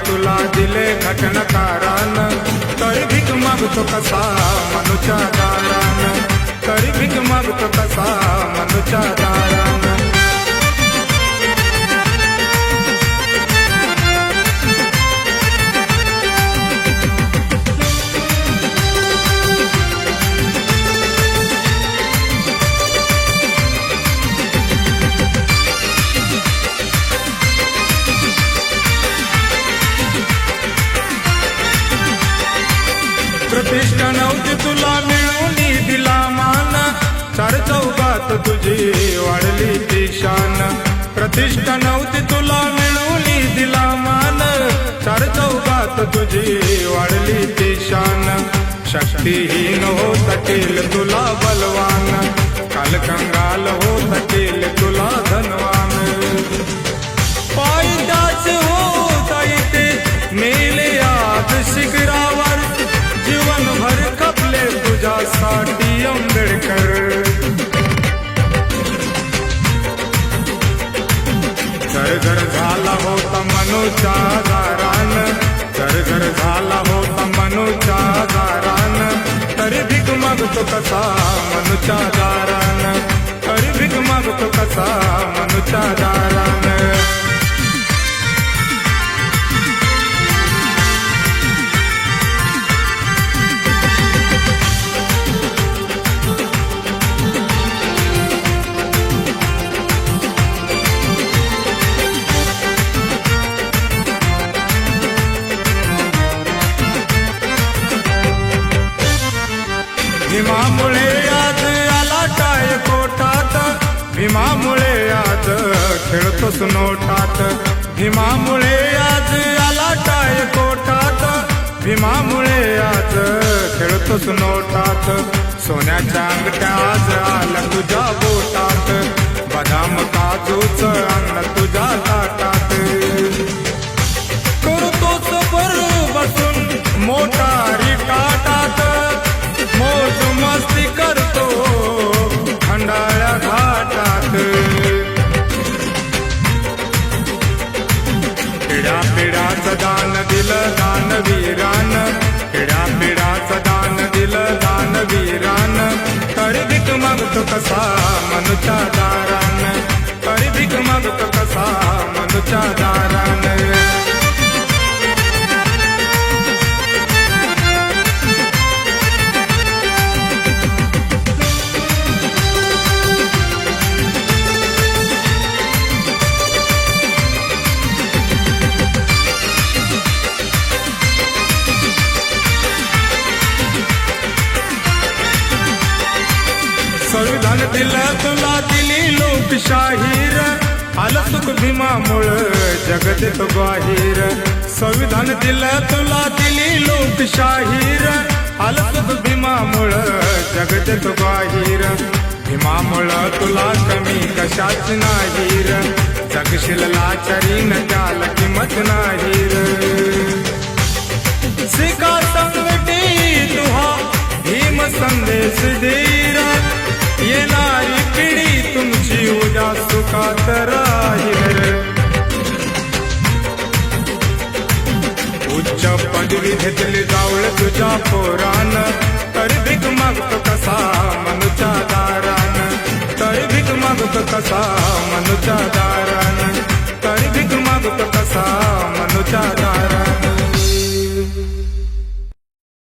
तुला दिले घटनकारान, तरी भीक मागतो कसा मनुच्या दारान, तरी भीक मागतो कसा मनुच्या दारान. प्रतिष्ठा नव्हती तुला मिळून दिला मान, चार चौघात तुझी वाढली ती शान. प्रतिष्ठा नव्हती तुला मिळून दिला मान, चार चौघात तुझी वाढली ती शान. शक्तिहीन होत केल तुला बलवान, काल कंगाल होत केल तुला धनवान. पायदाच होता येते मेले आज शिखरावर, जीवनभर खपले तुझ्यासाठी आंबेडकर. घर झाला होता मनुच्या दारान, घर झाला होता मनुच्या दारान, तरी भीक मागतो कसा मनुच्या दारान, तरी भीक मागतो कसा मनुच्या दारान. भीमामुळे आज आला टाय कोठात, भीमामुळे आज खेळतोस नोटात. भीमामुळे आज आला टाय कोठात, भीमामुळे आज खेळतोस नोटात. सोन्याच्या अंगठ्या आज आला तुझ्या बोटात, बदाम काजूच अन्न तुझ्या ताटात. करतोस बर बसून मोटारी टाटात, मौज मस्ती करतो खंडाळ्या घाटात. पिढ्या पिढ्याचं दान दिलं दानवीरान, पिढ्या पिढ्याचं दान दिलं दानवीरान, तरी भीक मागतो कसा मनुच्या दारान, तरी भीक मागतो कसा मनुच्या दारान. संविधान दिलं तुला दिली लोकशाहीर, आलं सुख भीमामुळं जग देतो ग्वाहीर. संविधान दिलं तुला दिली लोकशाहीर, आलं सुख भीमामुळं जग देतो ग्वाहीर. भीमामुळं तुला कमी कशाच नाही र, जगशील लाचारीन त्याला किंमत नाही र. शिका संगटी तुहा भीम संदेश धीर, येणारी पिढी तुमची उद्या सुखात राहील. उच्च पदवी घेतली जावळ तुझ्या पोरान, तरी भीक मागतो कसा मनुच्या दारान, तरी भीक मागतो कसा मनुच्या दारान, तरी भीक मागतो कसा मनुच्या दारान.